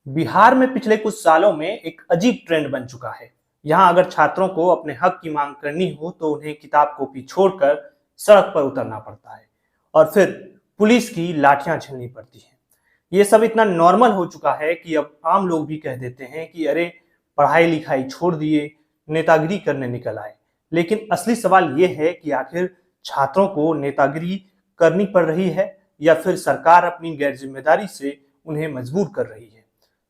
बिहार में पिछले कुछ सालों में एक अजीब ट्रेंड बन चुका है। यहाँ अगर छात्रों को अपने हक की मांग करनी हो तो उन्हें किताब कॉपी छोड़कर सड़क पर उतरना पड़ता है और फिर पुलिस की लाठियां झेलनी पड़ती हैं। ये सब इतना नॉर्मल हो चुका है कि अब आम लोग भी कह देते हैं कि अरे, पढ़ाई लिखाई छोड़ दिए, नेतागिरी करने निकल आए। लेकिन असली सवाल ये है कि आखिर छात्रों को नेतागिरी करनी पड़ रही है या फिर सरकार अपनी गैर जिम्मेदारी से उन्हें मजबूर कर रही है।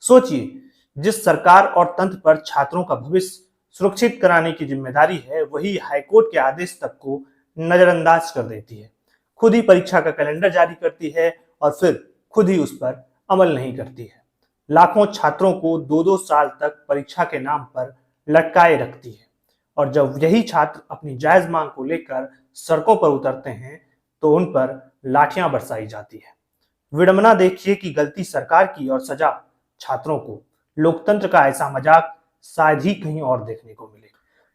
सोचिए, जिस सरकार और तंत्र पर छात्रों का भविष्य सुरक्षित कराने की जिम्मेदारी है, वही हाईकोर्ट के आदेश तक को नजरअंदाज कर देती है, खुद ही परीक्षा का कैलेंडर जारी करती है और फिर खुद ही उस पर अमल नहीं करती है। लाखों छात्रों को दो दो साल तक परीक्षा के नाम पर लटकाए रखती है और जब यही छात्र अपनी जायज मांग को लेकर सड़कों पर उतरते हैं तो उन पर लाठियां बरसाई जाती है। विडंबना देखिए कि गलती सरकार की और सजा छात्रों को। लोकतंत्र का ऐसा मजाक शायद ही कहीं और देखने को मिले।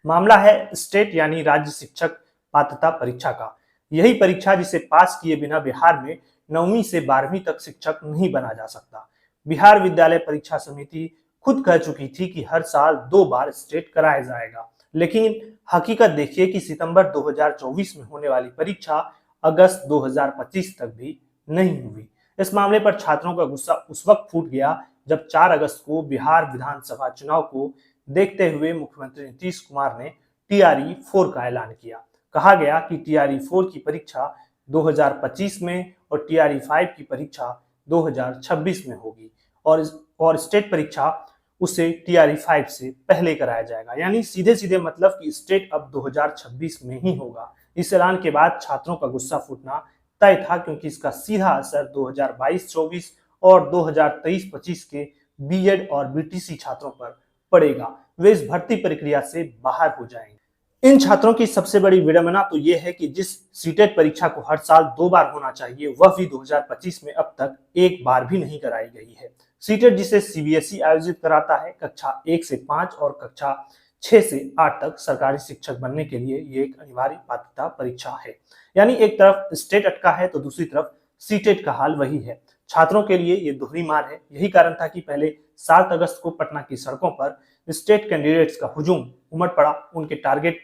मामला है स्टेट यानी राज्य शिक्षक पात्रता परीक्षा का। यही परीक्षा जिसे पास किए बिना बिहार में 9वीं से 12वीं तक शिक्षक नहीं बना जा सकता। बिहार विद्यालय परीक्षा समिति खुद कह चुकी थी कि हर साल 2 बार स्टेट कराया जाएगा, लेकिन हकीकत देखिए कि सितंबर 2024 में होने वाली परीक्षा अगस्त 2025 तक भी नहीं हुई। इस मामले पर छात्रों का गुस्सा उस वक्त फूट गया जब 4 अगस्त को बिहार विधानसभा चुनाव को देखते हुए मुख्यमंत्री नीतीश कुमार ने टीआरई 4 का ऐलान किया। कहा गया कि टीआरई 4 की परीक्षा 2025 में और टीआरई 5 की परीक्षा 2026 में होगी और स्टेट परीक्षा उसे टीआरई 5 से पहले कराया जाएगा। यानी सीधे सीधे मतलब कि स्टेट अब 2026 में ही होगा। इस ऐलान के बाद छात्रों का गुस्सा फूटना तय था, क्योंकि इसका सीधा असर 2022-24 और 2023-25 के बीएड और बीटीसी छात्रों पर पड़ेगा। वे इस भर्ती प्रक्रिया से बाहर हो जाएंगे। इन छात्रों की सबसे बड़ी विडंबना तो यह है कि जिस सीटेट परीक्षा को हर साल 2 बार होना चाहिए, वह भी 2025 में अब तक 1 बार भी नहीं कराई गई है। सीटेट जिसे सीबीएसई आयोजित कराता है, कक्षा 1 से 5 और कक्षा 6 से 8 तक सरकारी शिक्षक बनने के लिए ये एक अनिवार्य पात्रता परीक्षा है। यानी एक तरफ स्टेट अटका है तो दूसरी तरफ सीटेट का हाल वही है। छात्रों के लिए ये दोहरी मार है। यही कारण था कि पहले 7 अगस्त को पटना की सड़कों पर स्टेट कैंडिडेट्स का हुजूम उमड़ पड़ा। उनके टारगेट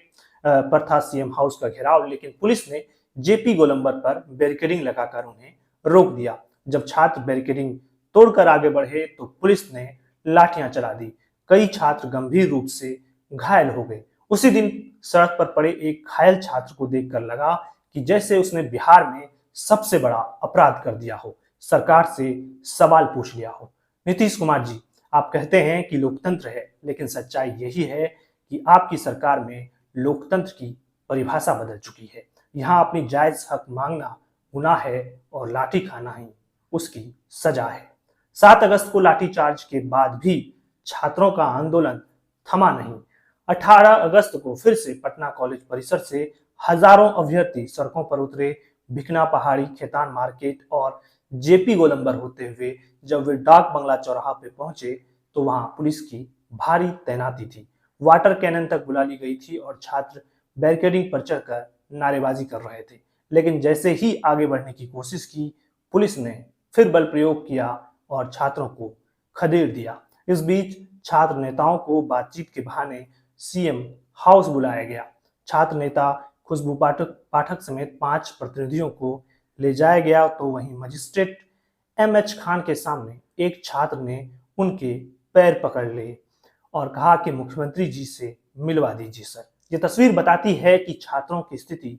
पर था सीएम हाउस का घेराव, लेकिन पुलिस ने जेपी गोलंबर पर बैरिकेडिंग लगाकर उन्हें रोक दिया। जब छात्र बैरिकेडिंग तोड़कर आगे बढ़े तो पुलिस ने लाठियां चला दी। कई छात्र गंभीर रूप से घायल हो गए। उसी दिन सड़क पर पड़े एक घायल छात्र को देखकर लगा कि जैसे उसने बिहार में सबसे बड़ा अपराध कर दिया हो, सरकार से सवाल पूछ लिया हो। नीतीश कुमार जी, आप कहते हैं कि लोकतंत्र है, लेकिन सच्चाई यही है कि आपकी सरकार में लोकतंत्र की परिभाषा बदल चुकी है। यहाँ अपनी जायज हक मांगना गुनाह है और लाठी खाना ही उसकी सजा है। 7 अगस्त को लाठीचार्ज के बाद भी छात्रों का आंदोलन थमा नहीं। 18 अगस्त को फिर से पटना कॉलेज परिसर से हजारों अभ्यर्थी सड़कों पर उतरे। भिकना पहाड़ी, खेतान मार्केट और जेपी गोलंबर होते हुए जब वे डाक बंगला चौराहा पे पहुंचे तो वहां पुलिस की भारी तैनाती थी। वाटर कैनन तक बुला ली गई थी और छात्र बैरिकेडिंग पर चढ़कर नारेबाजी कर रहे थे। लेकिन जैसे ही आगे बढ़ने की कोशिश की, पुलिस ने फिर बल प्रयोग किया और छात्रों को खदेड़ दिया। इस बीच छात्र नेताओं को बातचीत के बहाने सीएम हाउस बुलाया गया। छात्र नेता खुशबू पाठक समेत 5 प्रतिनिधियों को ले जाया गया तो वहीं मजिस्ट्रेट एमएच खान के सामने एक छात्र ने उनके पैर पकड़ लिए और कहा कि मुख्यमंत्री जी से मिलवा दीजिए सर। ये तस्वीर बताती है कि छात्रों की स्थिति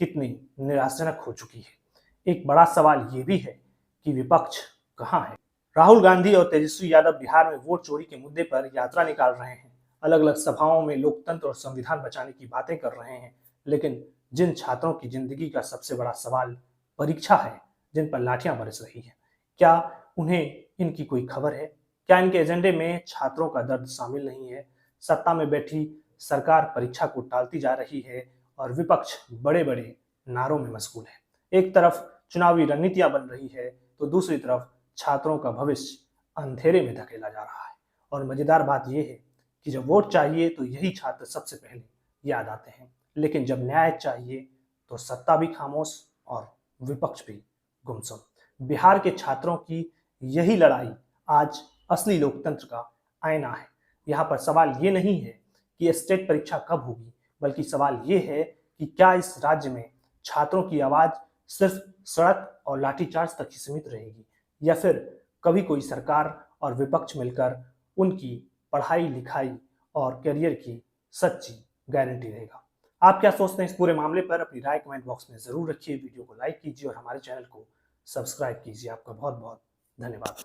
कितनी निराशाजनक हो चुकी है। एक बड़ा सवाल ये भी है कि विपक्ष कहाँ है। राहुल गांधी और तेजस्वी यादव बिहार में वोट चोरी के मुद्दे पर यात्रा निकाल रहे हैं। अलग अलग सभाओं में लोकतंत्र और संविधान बचाने की बातें कर रहे हैं, लेकिन जिन छात्रों की जिंदगी का सबसे बड़ा सवाल परीक्षा है, जिन पर लाठियां बरस रही हैं, क्या उन्हें इनकी कोई खबर है? क्या इनके एजेंडे में छात्रों का दर्द शामिल नहीं है? सत्ता में बैठी सरकार परीक्षा को टालती जा रही है और विपक्ष बड़े बड़े नारों में मशगूल है। एक तरफ चुनावी रणनीतियां बन रही है तो दूसरी तरफ छात्रों का भविष्य अंधेरे में धकेला जा रहा है। और मजेदार बात यह है कि जब वोट चाहिए तो यही छात्र सबसे पहले याद आते हैं, लेकिन जब न्याय चाहिए तो सत्ता भी खामोश और विपक्ष भी गुमसुम। बिहार के छात्रों की यही लड़ाई आज असली लोकतंत्र का आईना है। यहाँ पर सवाल ये नहीं है कि स्टेट परीक्षा कब होगी, बल्कि सवाल ये है कि क्या इस राज्य में छात्रों की आवाज सिर्फ सड़क और लाठीचार्ज तक ही सीमित रहेगी, या फिर कभी कोई सरकार और विपक्ष मिलकर उनकी पढ़ाई लिखाई और करियर की सच्ची गारंटी रहेगा। आप क्या सोचते हैं इस पूरे मामले पर? अपनी राय कमेंट बॉक्स में जरूर रखिए। वीडियो को लाइक कीजिए और हमारे चैनल को सब्सक्राइब कीजिए। आपका बहुत बहुत धन्यवाद।